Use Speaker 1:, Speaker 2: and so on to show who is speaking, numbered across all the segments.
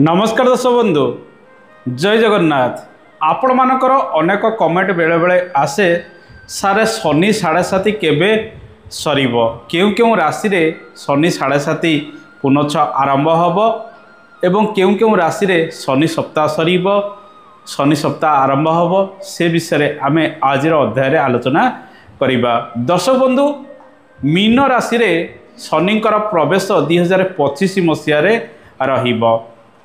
Speaker 1: नमस्कार दर्शक बंधु जय जगन्नाथ। आपण मानकर अनेक कमेंट बेले बेले आसे सारे शनि साढ़े साथी केबे सरीब क्यों क्यों राशि रे शनि साढ़े साथी पुनः आरंभ हब एवं क्यों क्यों राशि रे शनि सप्ताह सरीब शनि सप्ताह आरंभ हब से विषय आम आज अध्याय आलोचना करिबा। दर्शक बंधु मीन राशि रे शनिंकर प्रवेश 2025 मसीह रहिब।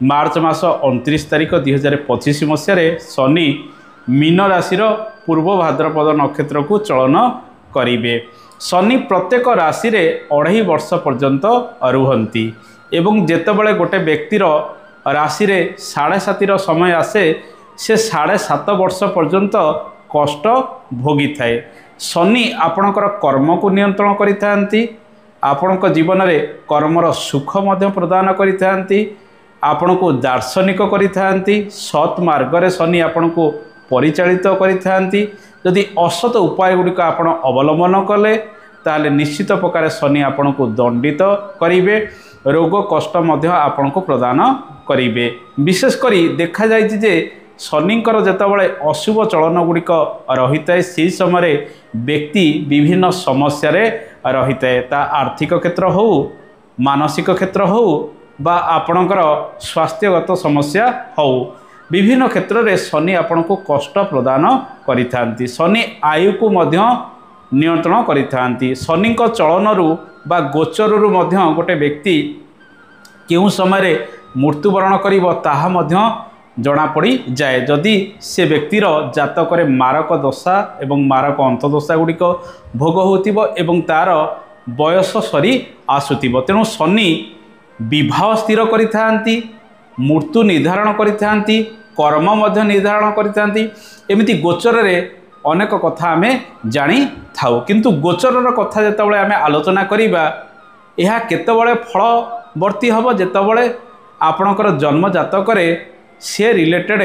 Speaker 1: मार्च मास 29 तारिख 2025 मसीह शनि मीन राशिर पूर्व भाद्रपद नक्षत्र को चलन करिवे। शनि प्रत्येक राशि रे 2.5 वर्ष पर्यंत रुहंती एवं जेतेबेले गोटे व्यक्तिर राशि रे 7.5 समय आसे से 7.5 वर्ष पर्यंत कष्ट भोगी थाए। शनि आपणकर कर्म को नियंत्रण करिथांती, आपणक जीवन रे कर्मर सुख मध्य प्रदान करिथांती, आपण को दार्शनिक करिथांती, सत् मार्ग रे शनि आपण को परिचालित करिथांती। यदि असत उपाय गुड़िक आपण अवलंबन कले ताले निश्चित प्रकार शनि आपण को दंडित करिवे, रोग कष्ट मध्य आपण को प्रदान करिवे। विशेष करी देखा जायछि जे शनिंकर जेतेबेले अशुभ चलन गुड़िक रही थाए से समय व्यक्ति विभिन्न समस्या रे रही थाए, ता आर्थिक क्षेत्र हो, मानसिक क्षेत्र हो बा आपणकर स्वास्थ्यगत समस्या हो, विभिन्न क्षेत्र रे शनि आपण को कष्ट प्रदान करिथांती। शनि आयु को मध्य नियंत्रण करिथांती। शनि को चलनरु बा गोचररु मध्य गोटे व्यक्ति केउं समय रे मृत्युवरण करिवो ताहा मध्य जना पड़ी जाए। जदि से व्यक्तिर जातक रे मारक दशा एवं मारक अंतदशा गुड़िक भोग होतिबो एवं तार बयस सरी आसुतिबो, तेणु शनि विवाह स्थिर करिथांती, मृत्यु निर्धारण करिथांती, कर्म मध्य निर्धारण करिथांती। एमिति गोचर रे अनेक कथा आमे जानी थाउ, किंतु गोचरर कथा जेतेबेले आमे आलोचना करिबा एहा केतेबेले फलवर्ती हबो जेतेबेले आपणकर जन्म जातक रे से रिलेटेड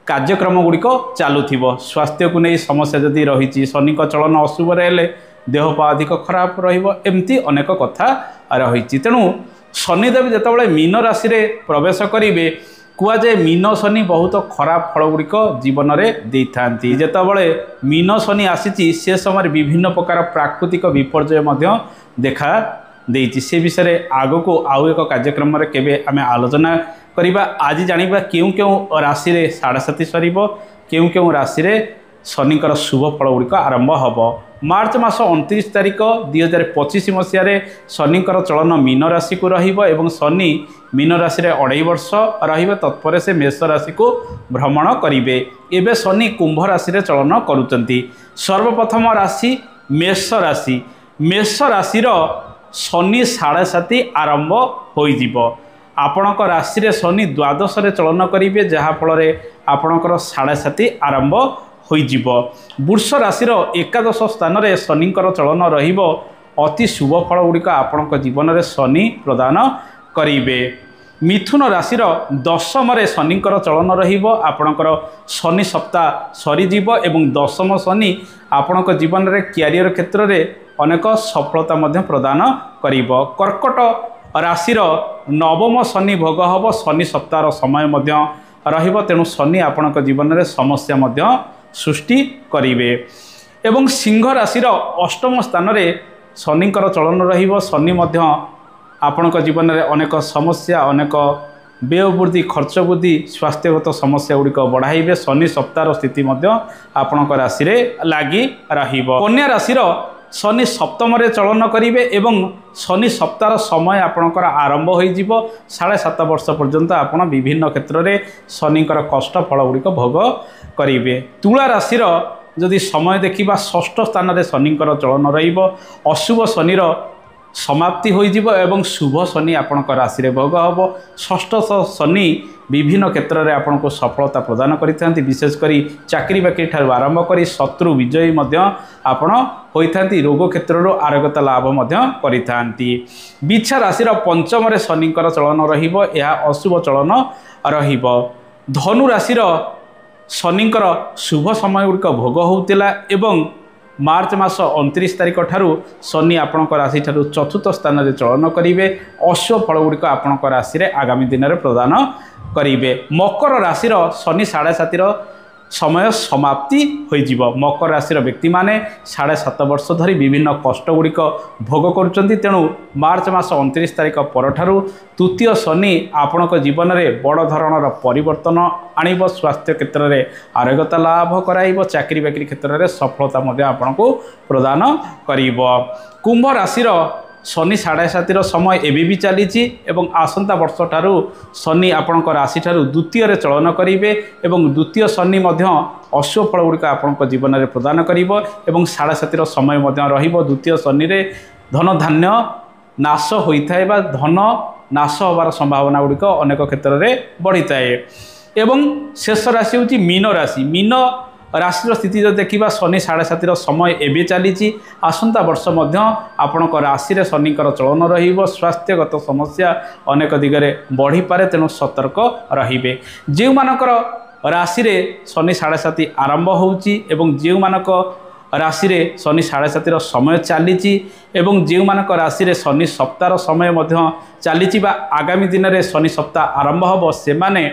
Speaker 1: कार्यक्रम गुड़िक चलुथिबो। स्वास्थ्य को नहीं समस्या जदि रही, शनि का चलन अशुभ हेले देह पा अधिक खराब रहिबो, एमती अनेक कथा रही। तेणु शनिदेव जेतेबेले मीन राशि रे प्रवेश करिवे कुआजे मीन शनि बहुत खराब फल गुड़िक जीवन में देथांती। जेतेबेले मीन शनि आसीची से समय विभिन्न प्रकार प्राकृतिक विपर्यय मध्य देखा देइछि। से विषय आगो को आउ एक कार्यक्रम रे केबे आमे आलोचना करिबा। आज जानिबा केउं केउं राशि रे 7.5 सरीब, केउं केउं राशि रे शनिकर शुभ फल गुड़िक आरंभ हब। मार्च मास 29 तारिख 2025 मसीह शनिकर चलन मीन राशि को रहिबो एवं शनि मीन राशि रे 2.5 वर्ष रहिबे, तत्पर से मेष राशि को भ्रमण करिवे। एबे शनि कुंभ राशि रे चलन करूचंती। सर्वप्रथम राशि मेष राशि। मेष राशि रो शनि 7.5 आरंभ होइजिबो। आपणक राशि रे शनि द्वादश रे चलन करिवे, जहा फल रे आपणकर 7.5 आरंभ होइजिबो। वृष राशिर एकादश स्थान रे शनिकर चलन रहिबो। अति शुभ फल गुड़िक आपणक जीवन रे शनि प्रदान करिवे। मिथुन राशिर दशम रे शनिकर चलन रहिबो। आपणकर शनि सप्ताह सरीजिबो एवं दशम शनि आपणक जीवन रे क्यारियर क्षेत्र रे अनेक सफलता मध्य प्रदान करिबो। कर्कट राशिर नवम शनि भोग हब। शनि सप्ताह समय मध्य रहिबो, तेणु शनि आपणक जीवन रे समस्या मध्य सृष्टि करिवे। एवं सिंह राशिर अष्टम स्थान रे शनिकर चलन रहिबो। शनि मध्य आपणक जीवन रे अनेक समस्या, अनेक व्यय वृद्धि, खर्च वृद्धि, स्वास्थ्यगत समस्या गुड़िक बढ़ाइबे। शनि सप्ताह स्थिति मध्य आपणक राशि रे लागी रहिबो। कन्या राशिर शनि सप्तम रे चलन करिवे एवं शनि सप्ताह समय आपणकर आरंभ होइजिबो। 7.5 वर्ष पर्यंत आपण विभिन्न क्षेत्र रे शनिकर कष्ट फल गुड़िक भोग करिवे। तुला राशिर जदि समय देखिबा षष्ठ स्थान रे शनिकर चलन रहिबो। अशुभ शनिर समाप्ति होइजिबो एवं शुभ शनि आपणकर राशि रे भोग हबो। षष्ठ शनि विभिन्न क्षेत्र में आपन को सफलता प्रदान करिथांती। विशेष करी चाकरी बाकरी ठार आरंभ करी शत्रु विजयी मध्य आपण होइथांती। रोग क्षेत्र आरोग्यता लाभ मध्य करिथांती। बिच्छा राशिर पंचम रे शनिकर चलन रहिबो, यह अशुभ चलन रहिबो। धनु राशिर शनिकर शुभ समय गुड़िक भोग होउतिला एवं मार्च मास 29 तारिख ठारू शनि आपण राशि ठारू चतुर्थ स्थान में चलन करेंगे। अश्व फल गुड़िक आपण राशि में आगामी दिन में प्रदान करेंगे। मकर राशि शनि 7.5 समय समाप्ति होइजिव। मकर राशि व्यक्ति माने 7.5 वर्ष धरी विभिन्न कष्ट गुड़िक भोग करुँच। तेणु मार्च मास 29 तारिख परठारु तृतीय शनि आपण जीवन में बड़ धरणर परिवर्तन आणव। स्वास्थ्य क्षेत्र में आरोग्यता लाभ कराइब। चाकरी बाकरी क्षेत्र में सफलता आपण को प्रदान करिब। कुंभ राशि शनि 7.5 समय एबी भी चली आसंता वर्ष ठारू शनि आपण राशि ठारू द्वितीय चलन करेंगे। द्वितीय शनि अश्व फल गुड़िक आपण जीवन में प्रदान करिब। 7.5 समय द्वितीय शनि रे धन धान्य नाश होता है, धन नाश होवार संभावना गुड़िक अनेक क्षेत्र में बढ़ी थाए। शेष राशि हूँ मीन राशि। मीन राशि स्थिति जो देखा शनि 7.5 समय एवं चली आसंता वर्ष आपण राशि में शनिकर चलन रहिब। स्वास्थ्यगत समस्या अनेक दिगरे बढ़ी पारे, तेणु सतर्क रहिबे। जो मानकर राशि में शनि 7.5 आरंभ होउची एवं जो मानक राशि में शनि 7.5 समय चली जो मानक राशि में शनि सप्ताह समय चली आगामी दिन में शनि सप्ताह आरंभ हो से माने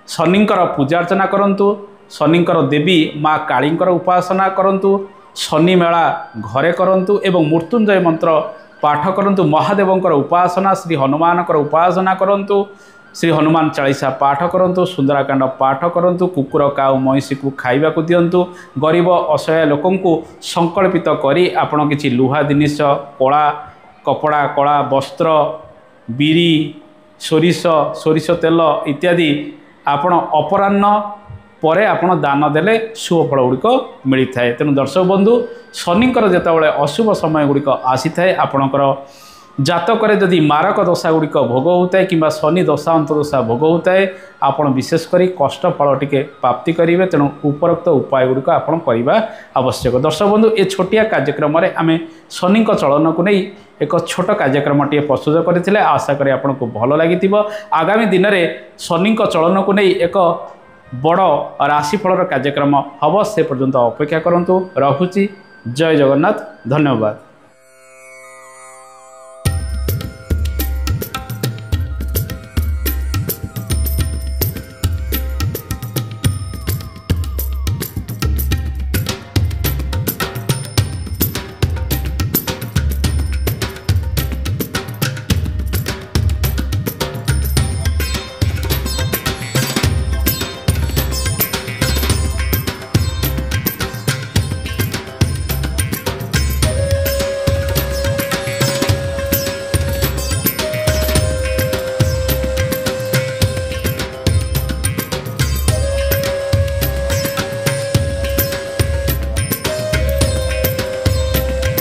Speaker 1: शनिकर पूजा अर्चना करंतु। शनिकर देवी माँ कालींकर उपासना करंतु। शनि मेला घरे करंतु एवं मृत्युंजय मंत्र पाठ करंतु। महादेवंकर उपासना, श्री हनुमानकर उपासना करंतु। श्री हनुमान चालीसा पाठ करंतु। सुंदराकांड पाठ करंतु। कुकुर काऊ महिषी को खाइबा को दियंतु। गरीब असहाय लोकन को संकल्पित करी आपण किछि लुहा जिनिस, कला कपड़ा, कला वस्त्र, बिरी, सोरिष तेल इत्यादि आपण अपराह्न परे आपण दान देले शुभ फल गुड़िक मिलता है। तेणु दर्शक बंधु शनिकर जितेबाला अशुभ समय गुड़िक आसी थाए आपणकर जातक जदि मारक दशा गुड़िक भोग होता है कि शनि दशा अंतदशा भोग होता है आपड़ विशेषकर कष्ट फल टिके प्राप्ति करेंगे। तेणु उपरोक्त उपाय गुड़िक आपड़ करने आवश्यक। दर्शक बंधु ये छोटिया कार्यक्रम आम शनि चलन को नहीं एक छोट कार्यक्रम टे प्रस्तुत करते। आशा करें आपन को भल लगी। आगामी दिन में शनि चलन को नहीं एक बड़ राशिफल कार्यक्रम हम से पर्यंत अपेक्षा करंतु। रहुची। जय जगन्नाथ। धन्यवाद।